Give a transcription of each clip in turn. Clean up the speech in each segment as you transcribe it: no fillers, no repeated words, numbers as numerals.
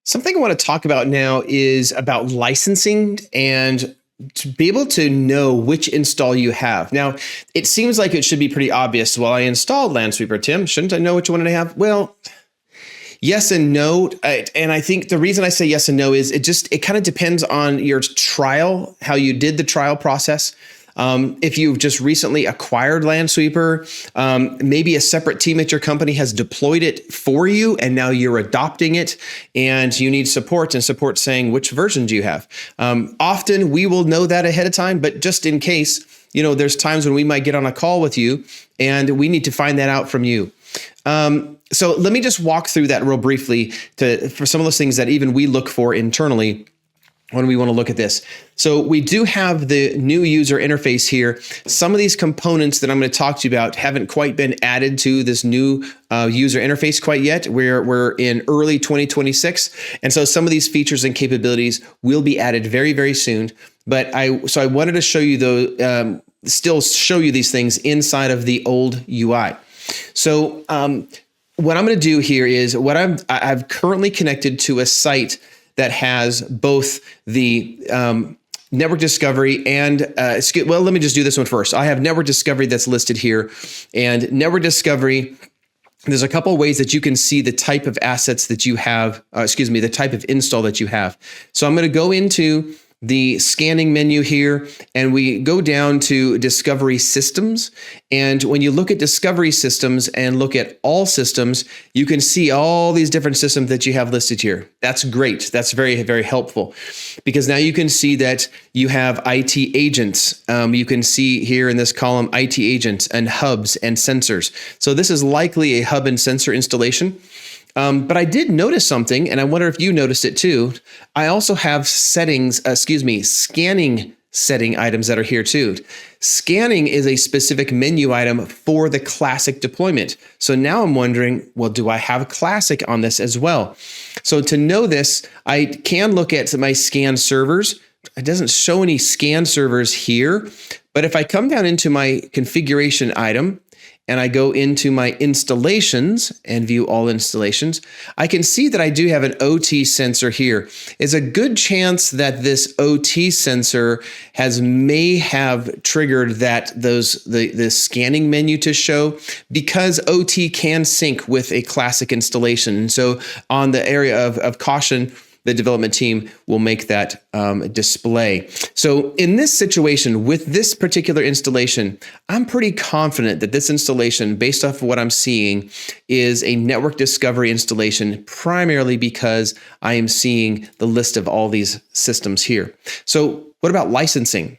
Something I want to talk about now is about licensing and to be able to know which install you have. Now, it seems like it should be pretty obvious. Well, I installed Lansweeper, Tim. Shouldn't I know which one I have? Well, yes and no. And I think the reason I say yes and no is it kind of depends on your trial, how you did the trial process. If you've just recently acquired Lansweeper, maybe a separate team at your company has deployed it for you and now you're adopting it and you need support, and support saying, which version do you have? Often we will know that ahead of time, but just in case, there's times when we might get on a call with you and we need to find that out from you. So let me just walk through that real briefly for some of those things that even we look for internally when we want to look at this. So we do have the new user interface here. Some of these components that I'm going to talk to you about haven't quite been added to this new user interface quite yet. We're in early 2026. And so some of these features and capabilities will be added very, very soon. But I wanted to show you still show you these things inside of the old UI. So what I'm going to do here is I've currently connected to a site that has both the network discovery and, let me just do this one first. I have network discovery that's listed here, and network discovery, there's a couple of ways that you can see the type of assets that you have, the type of install that you have. So I'm going to go into the scanning menu here, and we go down to Discovery Systems. And when you look at Discovery Systems and look at all systems, you can see all these different systems that you have listed here. That's great. That's very, very helpful, because now you can see that you have IT agents. You can see here in this column, IT agents and hubs and sensors. So this is likely a hub and sensor installation. But I did notice something, and I wonder if you noticed it too. I also have scanning setting items that are here too. Scanning is a specific menu item for the classic deployment. So now I'm wondering, well, do I have classic on this as well? So to know this, I can look at my scan servers. It doesn't show any scan servers here, but if I come down into my configuration item, and I go into my installations and view all installations, I can see that I do have an OT sensor here. It's a good chance that this OT sensor may have triggered the scanning menu to show, because OT can sync with a classic installation. And so on the area of caution, the development team will make that display. So in this situation, with this particular installation, I'm pretty confident that this installation, based off of what I'm seeing, is a network discovery installation, primarily because I am seeing the list of all these systems here. So what about licensing?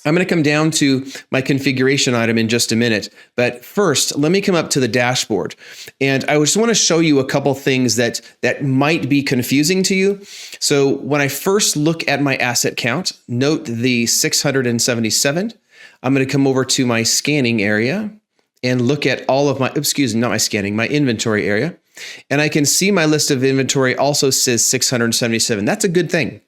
I'm going to come down to my configuration item in just a minute, but first, let me come up to the dashboard. And I just want to show you a couple things that might be confusing to you. So when I first look at my asset count, note the 677. I'm going to come over to my scanning area and look at all of my inventory area. And I can see my list of inventory also says 677. That's a good thing.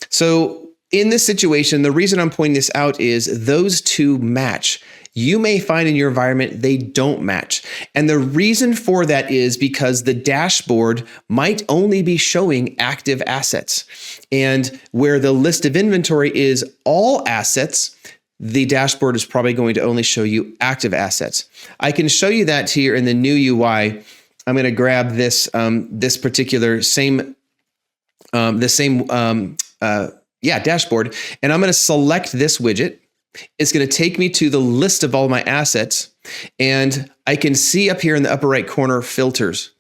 So in this situation, the reason I'm pointing this out is those two match. You may find in your environment they don't match. And the reason for that is because the dashboard might only be showing active assets. And where the list of inventory is all assets, the dashboard is probably going to only show you active assets. I can show you that here in the new UI. I'm going to grab this particular dashboard, and I'm going to select this widget. It's going to take me to the list of all my assets, and I can see up here in the upper right corner filters.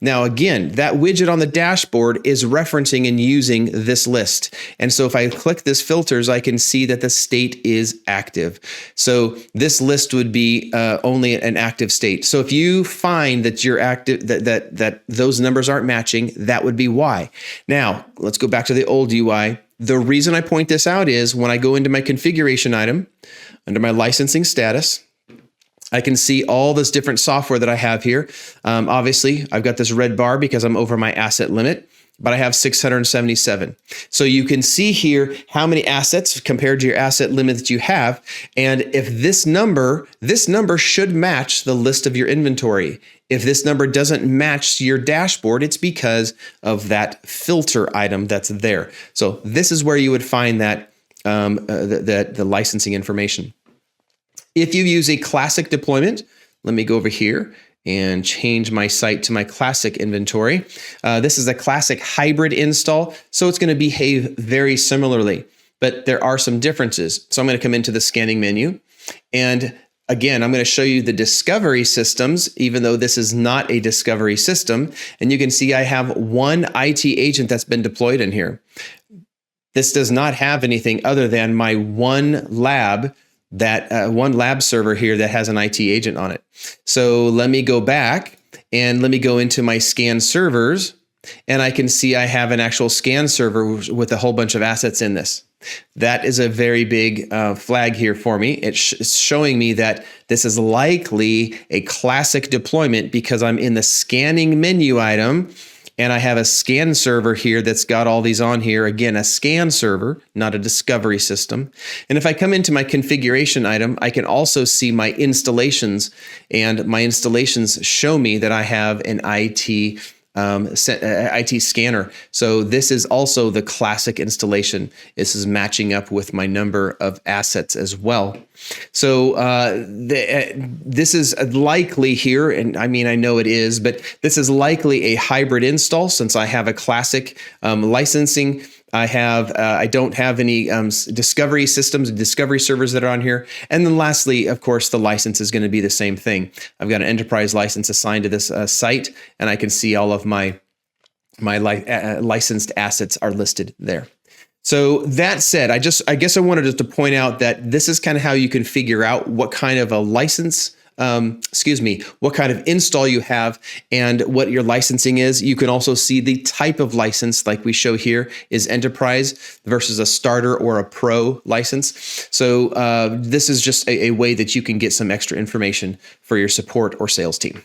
Now, again, that widget on the dashboard is referencing and using this list. And so if I click this filters, I can see that the state is active. So this list would be only an active state. So if you find that you're active, that those numbers aren't matching, that would be why. Now, let's go back to the old UI. The reason I point this out is when I go into my configuration item, under my licensing status, I can see all this different software that I have here. Obviously, I've got this red bar because I'm over my asset limit, but I have 677. So you can see here how many assets compared to your asset limit that you have. And if this number should match the list of your inventory. If this number doesn't match your dashboard, it's because of that filter item that's there. So this is where you would find that the licensing information. If you use a classic deployment, let me go over here and change my site to my classic inventory. This is a classic hybrid install, so it's going to behave very similarly, but there are some differences. So I'm going to come into the scanning menu, and again, I'm going to show you the discovery systems, even though this is not a discovery system. And you can see I have one IT agent that's been deployed in here. This does not have anything other than my one lab server here that has an IT agent on it. So let me go back and let me go into my scan servers, and I can see I have an actual scan server with a whole bunch of assets in this. That is a very big flag here for me. It's showing me that this is likely a classic deployment because I'm in the scanning menu item, and I have a scan server here that's got all these on here. Again, a scan server, not a discovery system. And if I come into my configuration item, I can also see my installations, and my installations show me that I have an IT scanner. So this is also the classic installation. This is matching up with my number of assets as well. So this is likely here, and I mean, I know it is, but this is likely a hybrid install since I have a classic licensing. I don't have any discovery systems, discovery servers that are on here. And then lastly, of course, the license is going to be the same thing. I've got an enterprise license assigned to this site, and I can see all of my licensed assets are listed there. So that said, I guess I wanted to point out that this is kind of how you can figure out what kind of a license, what kind of install you have and what your licensing is. You can also see the type of license, like we show here, is enterprise versus a starter or a pro license. So this is just a way that you can get some extra information for your support or sales team.